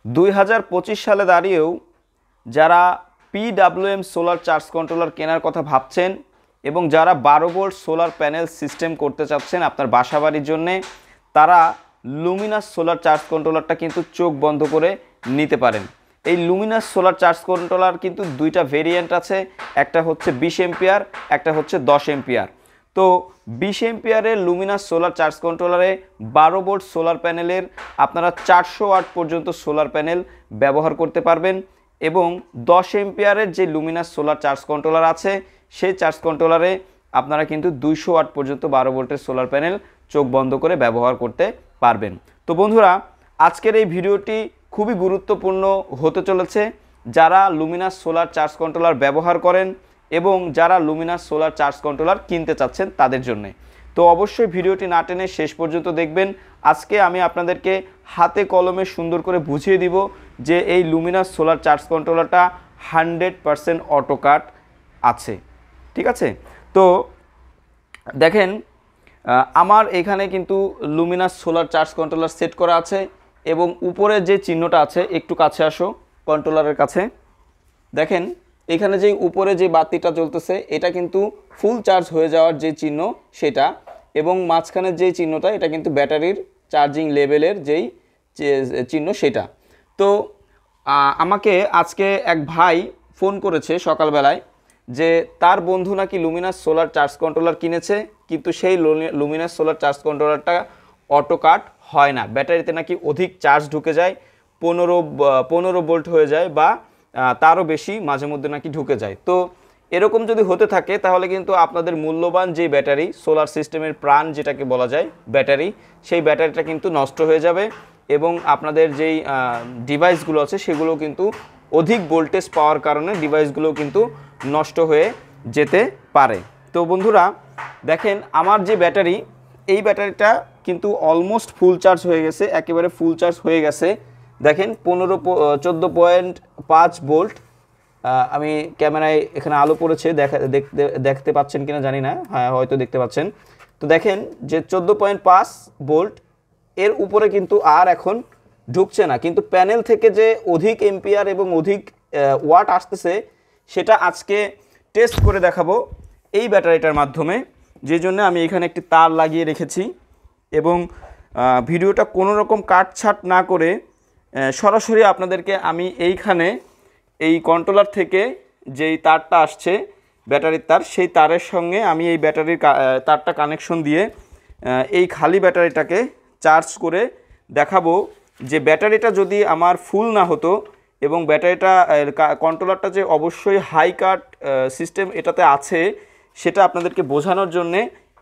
2025 সালে দাঁড়িয়েও যারা PWM সোলার চার্জ কন্ট্রোলার কেনার কথা ভাবছেন এবং যারা 12 ভোল্ট সোলার প্যানেল সিস্টেম করতে চাচ্ছেন আপনার বাসাবাড়ির জন্যে, তারা লুমিনাস সোলার চার্জ কন্ট্রোলারটা কিন্তু চোখ বন্ধ করে নিতে পারেন। এই লুমিনাস সোলার চার্জ কন্ট্রোলার কিন্তু দুইটা ভেরিয়েন্ট আছে, একটা হচ্ছে 20 এম্পিয়ার, একটা হচ্ছে 10 এম্পিয়ার। তো 20 এম্পিয়ারের লুমিনাস সোলার চার্জ কন্ট্রোলারে 12 ভোল্ট সোলার প্যানেলের আপনারা 400 ওয়াট পর্যন্ত সোলার প্যানেল ব্যবহার করতে পারবেন এবং 10 এম্পিয়ারের যে লুমিনাস সোলার চার্জ কন্ট্রোলার আছে সেই চার্জ কন্ট্রোলারে আপনারা কিন্তু 200 ওয়াট পর্যন্ত 12 ভোল্টের সোলার প্যানেল চোখ বন্ধ করে ব্যবহার করতে পারবেন। তো বন্ধুরা, আজকের এই ভিডিওটি খুবই গুরুত্বপূর্ণ হতে চলেছে যারা লুমিনাস সোলার চার্জ কন্ট্রোলার ব্যবহার করেন এবং যারা লুমিনাস সোলার চার্জ কন্ট্রোলার কিনতে চাচ্ছেন তাদের জন্য। তো অবশ্যই ভিডিওটি না টেনে শেষ পর্যন্ত দেখবেন। আজকে আমি আপনাদেরকে হাতে কলমে সুন্দর করে বুঝিয়ে দিব যে এই লুমিনাস সোলার চার্জ কন্ট্রোলারটা 100% অটো কাট আছে। ঠিক আছে, তো দেখেন আমার এখানে কিন্তু Luminous solar charge controller set করা আছে এবং উপরে যে চিহ্নটা আছে, একটু কাছে আসো কন্ট্রোলারের কাছে, দেখেন এখানে যে উপরে যে বাতিটা জ্বলতেছে এটা কিন্তু ফুল চার্জ হয়ে যাওয়ার যে চিহ্ন সেটা, এবং মাঝখানের যে চিহ্নটা এটা কিন্তু ব্যাটারির চার্জিং লেভেলের যেই চিহ্ন সেটা। তো আমাকে আজকে এক ভাই ফোন করেছে সকালবেলায় যে তার বন্ধু নাকি লুমিনাস সোলার চার্জ কন্ট্রোলার কিনেছে, কিন্তু সেই লুমিনাস সোলার চার্জ কন্ট্রোলারটা অটো কাট হয় না, ব্যাটারিতে নাকি অধিক চার্জ ঢুকে যায়, 15 ভোল্ট হয়ে যায় বা তারও বেশি মাঝে মধ্যে নাকি ঢুকে যায়। তো এরকম যদি হতে থাকে তাহলে কিন্তু আপনাদের মূল্যবান যে ব্যাটারি, সোলার সিস্টেমের প্রাণ যেটাকে বলা যায় ব্যাটারি, সেই ব্যাটারিটা কিন্তু নষ্ট হয়ে যাবে এবং আপনাদের যেই ডিভাইসগুলো আছে সেগুলো কিন্তু অধিক ভোল্টেজ পাওয়ার কারণে ডিভাইসগুলো কিন্তু নষ্ট হয়ে যেতে পারে। তো বন্ধুরা দেখেন আমার যে ব্যাটারি, এই ব্যাটারিটা কিন্তু অলমোস্ট ফুল চার্জ হয়ে গেছে, একেবারে ফুল চার্জ হয়ে গেছে। দেখেন 14.5 ভোল্ট, আমি ক্যামেরায় এখানে আলো পড়েছে দেখতে পাচ্ছেন কিনা জানি না, হ্যাঁ হয়তো দেখতে পাচ্ছেন। তো দেখেন যে 14.5 ভোল্ট এর উপরে কিন্তু আর এখন ঢুকছে না, কিন্তু প্যানেল থেকে যে অধিক এম্পিয়ার এবং অধিক ওয়াট আসতেছে সেটা আজকে টেস্ট করে দেখাবো এই ব্যাটারিটার মাধ্যমে, যে জন্য আমি এখানে একটি তার লাগিয়ে রেখেছি এবং ভিডিওটা কোনো রকম কাটছাট না করে সরাসরি আপনাদেরকে আমি এইখানে এই কন্ট্রোলার থেকে যেই তারটা আসছে ব্যাটারির তার, সেই তারের সঙ্গে আমি এই ব্যাটারির তারটা কানেকশন দিয়ে এই খালি ব্যাটারিটাকে চার্জ করে দেখাবো যে ব্যাটারিটা যদি আমার ফুল না হতো এবং ব্যাটারিটা কন্ট্রোলারটা যে অবশ্যই হাই কাট সিস্টেম এটাতে আছে সেটা আপনাদেরকে বোঝানোর জন্যে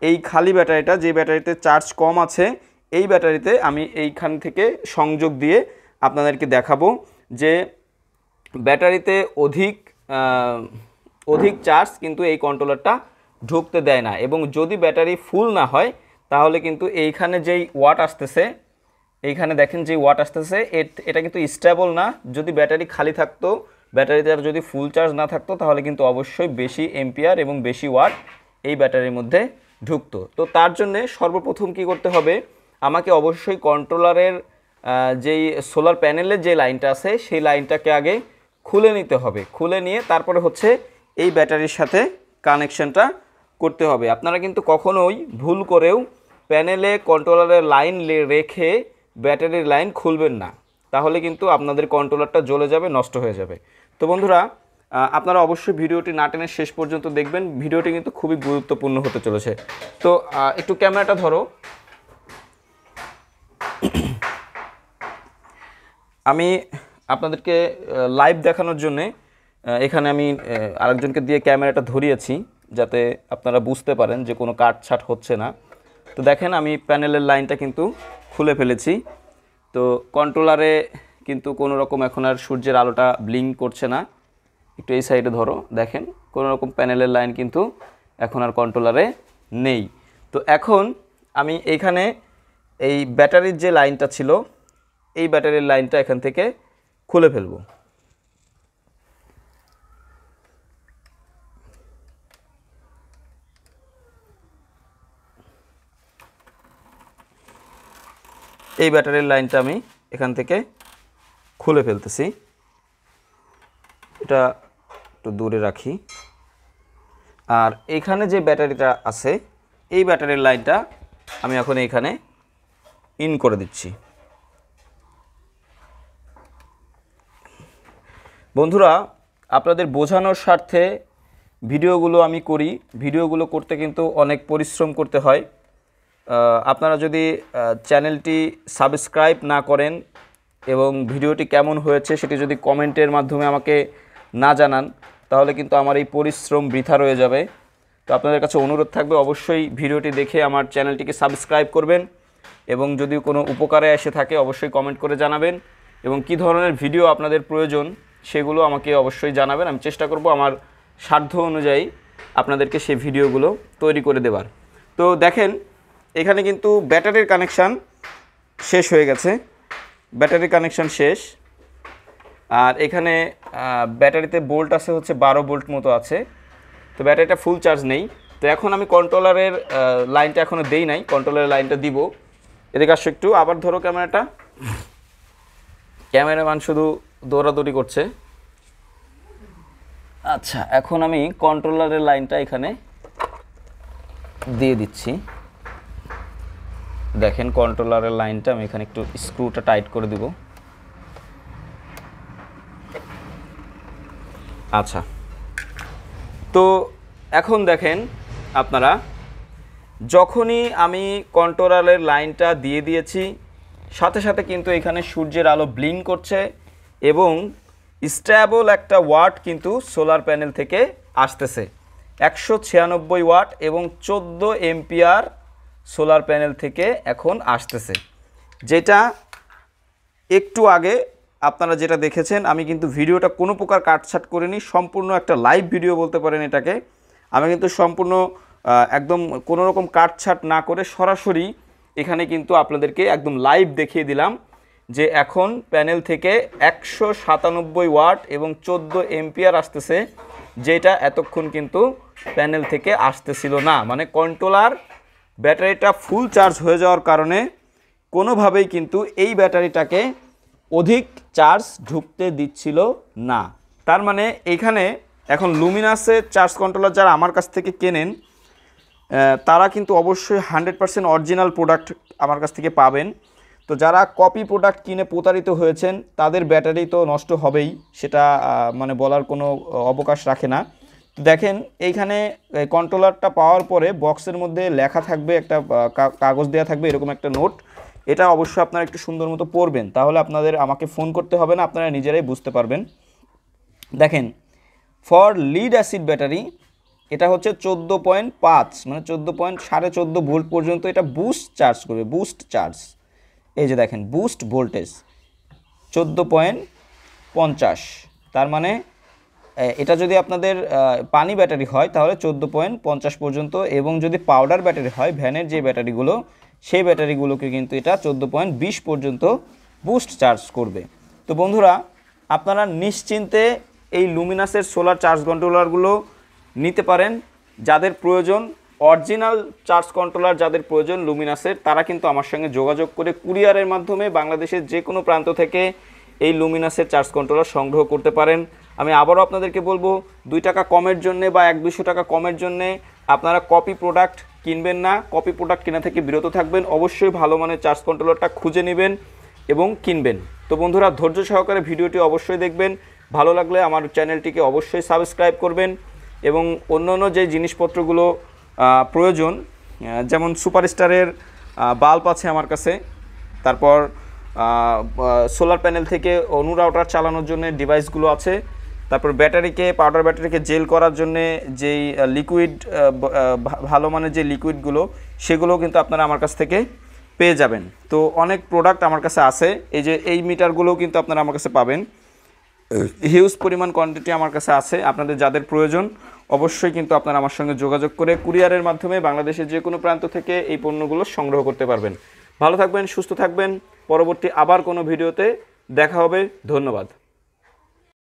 এই খালি ব্যাটারিটা, যে ব্যাটারিতে চার্জ কম আছে, এই ব্যাটারিতে আমি এইখান থেকে সংযোগ দিয়ে আপনাদেরকে দেখাবো যে ব্যাটারিতে অধিক চার্জ কিন্তু এই কন্ট্রোলারটা ঢুকতে দেয় না, এবং যদি ব্যাটারি ফুল না হয় তাহলে কিন্তু এইখানে যেই ওয়াট আসতেছে, এইখানে দেখেন যে ওয়াট আসতেছে এটা কিন্তু স্টেবল না। যদি ব্যাটারি খালি থাকতো, ব্যাটারিতে আর যদি ফুল চার্জ না থাকতো তাহলে কিন্তু অবশ্যই বেশি এম্পিয়ার এবং বেশি ওয়াট এই ব্যাটারির মধ্যে ঢুকতো। তো তার জন্যে সর্বপ্রথম কি করতে হবে, আমাকে অবশ্যই কন্ট্রোলারের যেই সোলার প্যানেলের যে লাইনটা আছে সেই লাইনটাকে আগে খুলে নিতে হবে, খুলে নিয়ে তারপরে হচ্ছে এই ব্যাটারির সাথে কানেকশনটা করতে হবে। আপনারা কিন্তু কখনোই ভুল করেও প্যানেলে কন্ট্রোলারের লাইন রেখে ব্যাটারির লাইন খুলবেন না, তাহলে কিন্তু আপনাদের কন্ট্রোলারটা জ্বলে যাবে, নষ্ট হয়ে যাবে। তো বন্ধুরা আপনারা অবশ্যই ভিডিওটি না টেনে শেষ পর্যন্ত দেখবেন, ভিডিওটি কিন্তু খুবই গুরুত্বপূর্ণ হতে চলেছে। তো একটু ক্যামেরাটা ধরো, আমি আপনাদেরকে লাইভ দেখানোর জন্যে এখানে আমি আরেকজনকে দিয়ে ক্যামেরাটা ধরিয়েছি যাতে আপনারা বুঝতে পারেন যে কোনো কাটছাট হচ্ছে না। তো দেখেন আমি প্যানেলের লাইনটা কিন্তু খুলে ফেলেছি। তো কন্ট্রোলারে কিন্তু কোনো রকম এখন আর সূর্যের আলোটা ব্লিঙ্ক করছে না, একটু এই সাইডে ধরো, দেখেন কোনো রকম প্যানেলের লাইন কিন্তু এখন আর কন্ট্রোলারে নেই। তো এখন আমি এইখানে এই ব্যাটারির যে লাইনটা ছিল এই ব্যাটারির লাইনটা এখান থেকে খুলে ফেলব। এই ব্যাটারির লাইনটা আমি এখান থেকে খুলে ফেলতেছি, এটা একটু দূরে রাখি। আর এখানে যে ব্যাটারিটা আছে এই ব্যাটারির লাইনটা আমি এখন এখানে ইন করে দিচ্ছি। বন্ধুরা, আপনাদের বোঝানোর স্বার্থে ভিডিওগুলো আমি করি। ভিডিওগুলো করতে কিন্তু অনেক পরিশ্রম করতে হয়। আপনারা যদি চ্যানেলটি সাবস্ক্রাইব না করেন এবং ভিডিওটি কেমন হয়েছে সেটি যদি কমেন্টের মাধ্যমে আমাকে না জানান, তাহলে কিন্তু আমার এই পরিশ্রম বৃথা রয়ে যাবে। তো আপনাদের কাছে অনুরোধ থাকবে অবশ্যই ভিডিওটি দেখে আমার চ্যানেলটিকে সাবস্ক্রাইব করবেন এবং যদি কোনো উপকারে এসে থাকে অবশ্যই কমেন্ট করে জানাবেন এবং কী ধরনের ভিডিও আপনাদের প্রয়োজন সেগুলো আমাকে অবশ্যই জানাবেন। আমি চেষ্টা করব আমার সাধ্য অনুযায়ী আপনাদেরকে সেই ভিডিওগুলো তৈরি করে দেবার। তো দেখেন, এখানে কিন্তু ব্যাটারির কানেকশান শেষ হয়ে গেছে, ব্যাটারির কানেকশান শেষ। আর এখানে ব্যাটারিতে বোল্ট আছে হচ্ছে 12 ভোল্ট মতো আছে। তো ব্যাটারিটা ফুল চার্জ নেই। তো এখন আমি কন্ট্রোলারের লাইনটা এখনও দেই নাই, কন্ট্রোলারের লাইনটা দিব। এদিকে আসো একটু, আবার ধরো ক্যামেরাটা। ক্যামেরাম্যান শুধু দৌড়াদৌড়ি করছে। আচ্ছা, এখন আমি কন্ট্রোলারের লাইনটা এখানে দিয়ে দিচ্ছি। দেখেন কন্ট্রোলারের লাইনটা আমি এখানে একটু স্ক্রুটা টাইট করে দিব। আচ্ছা, তো এখন দেখেন আপনারা, যখনই আমি কন্ট্রোলারের লাইনটা দিয়ে দিয়েছি সাথে সাথে কিন্তু এখানে সূর্যের আলো ব্লিঙ্ক করছে এবং স্ট্যাবল একটা ওয়াট কিন্তু সোলার প্যানেল থেকে আসতেছে। 196 ওয়াট এবং 14 এম্পিয়ার সোলার প্যানেল থেকে এখন আসতেছে। যেটা একটু আগে আপনারা যেটা দেখেছেন, আমি কিন্তু ভিডিওটা কোনো প্রকার কাটছাট করিনি, সম্পূর্ণ একটা লাইভ ভিডিও বলতে পারেন এটাকে। আমি কিন্তু সম্পূর্ণ একদম কোনো রকম কাটছাট না করে সরাসরি এখানে কিন্তু আপনাদেরকে একদম লাইভ দেখিয়ে দিলাম যে এখন প্যানেল থেকে 197 ওয়াট এবং 14 এম্পিয়ার আসতেছে, যেটা এতক্ষণ কিন্তু প্যানেল থেকে আসতেছিল না। মানে কন্ট্রোলার ব্যাটারিটা ফুল চার্জ হয়ে যাওয়ার কারণে কোনোভাবেই কিন্তু এই ব্যাটারিটাকে অধিক চার্জ ঢুকতে দিচ্ছিল না। তার মানে এইখানে এখন লুমিনাসের চার্জ কন্ট্রোলার যারা আমার কাছ থেকে কেনেন তারা কিন্তু অবশ্যই 100% অরিজিনাল প্রোডাক্ট আমার কাছ থেকে পাবেন। তো যারা কপি প্রোডাক্ট কিনে প্রতারিত হয়েছেন তাদের ব্যাটারি তো নষ্ট হবেই, সেটা মানে বলার কোনো অবকাশ রাখে না। দেখেন এইখানে কন্ট্রোলারটা পাওয়ার পরে বক্সের মধ্যে লেখা থাকবে, একটা কাগজ দেওয়া থাকবে এরকম একটা নোট। এটা অবশ্যই আপনারা একটু সুন্দর মতো পড়বেন, তাহলে আপনাদের আমাকে ফোন করতে হবে না, আপনারা নিজেরাই বুঝতে পারবেন। দেখেন, ফর লিড অ্যাসিড ব্যাটারি এটা হচ্ছে 14.5 মানে 14.14 ভোল্ট পর্যন্ত এটা বুস্ট চার্জ করবে, বুস্ট চার্জ। এই যে দেখেন বুস্ট ভোল্টেজ 14.50, তার মানে এটা যদি আপনাদের পানি ব্যাটারি হয় তাহলে 14.50 পর্যন্ত, এবং যদি পাউডার ব্যাটারি হয় ভ্যানের যে ব্যাটারিগুলো সেই ব্যাটারিগুলোকে কিন্তু এটা 14.20 পর্যন্ত বুস্ট চার্জ করবে। তো বন্ধুরা, আপনারা নিশ্চিন্তে এই লুমিনাসের সোলার চার্জ কন্ট্রোলারগুলো নিতে পারেন। যাদের প্রয়োজন অরিজিনাল চার্জ কন্ট্রোলার, যাদের প্রয়োজন লুমিনাসের, তারা কিন্তু আমার সঙ্গে যোগাযোগ করে কুরিয়ারের মাধ্যমে বাংলাদেশের যে কোনো প্রান্ত থেকে এই লুমিনাসের চার্জ কন্ট্রোলার সংগ্রহ করতে পারেন। আমি আবারও আপনাদেরকে বলবো 2 টাকা কমের জন্যে বা 100-200 টাকা কমের জন্যে আপনারা কপি প্রোডাক্ট কিনবেন না, কপি প্রোডাক্ট কেনা থেকে বিরত থাকবেন। অবশ্যই ভালো মানের চার্জ কন্ট্রোলারটা খুঁজে নেবেন এবং কিনবেন। তো বন্ধুরা, ধৈর্য সহকারে ভিডিওটি অবশ্যই দেখবেন। ভালো লাগলে আমার চ্যানেলটিকে অবশ্যই সাবস্ক্রাইব করবেন এবং অন্যান্য যে জিনিসপত্রগুলো প্রয়োজন, যেমন সুপারস্টারের বাল্ব আছে আমার কাছে, তারপর সোলার প্যানেল থেকে অনু রাউটার চালানোর জন্য ডিভাইসগুলো আছে, তারপর ব্যাটারিকে পাউডার ব্যাটারিকে জেল করার জন্যে যেই লিকুইড ভালো মানের যে লিকুইডগুলো সেগুলো কিন্তু আপনারা আমার কাছ থেকে পেয়ে যাবেন। তো অনেক প্রোডাক্ট আমার কাছে আছে, এই যে এই মিটারগুলোও কিন্তু আপনারা আমার কাছে পাবেন। হিউজ পরিমাণ কোয়ান্টিটি আমার কাছে আছে। আপনাদের যাদের প্রয়োজন অবশ্যই কিন্তু আপনারা আমার সঙ্গে যোগাযোগ করে কুরিয়ারের মাধ্যমে বাংলাদেশের যে কোনো প্রান্ত থেকে এই পণ্যগুলো সংগ্রহ করতে পারবেন। ভালো থাকবেন, সুস্থ থাকবেন। পরবর্তী আবার কোনো ভিডিওতে দেখা হবে। ধন্যবাদ।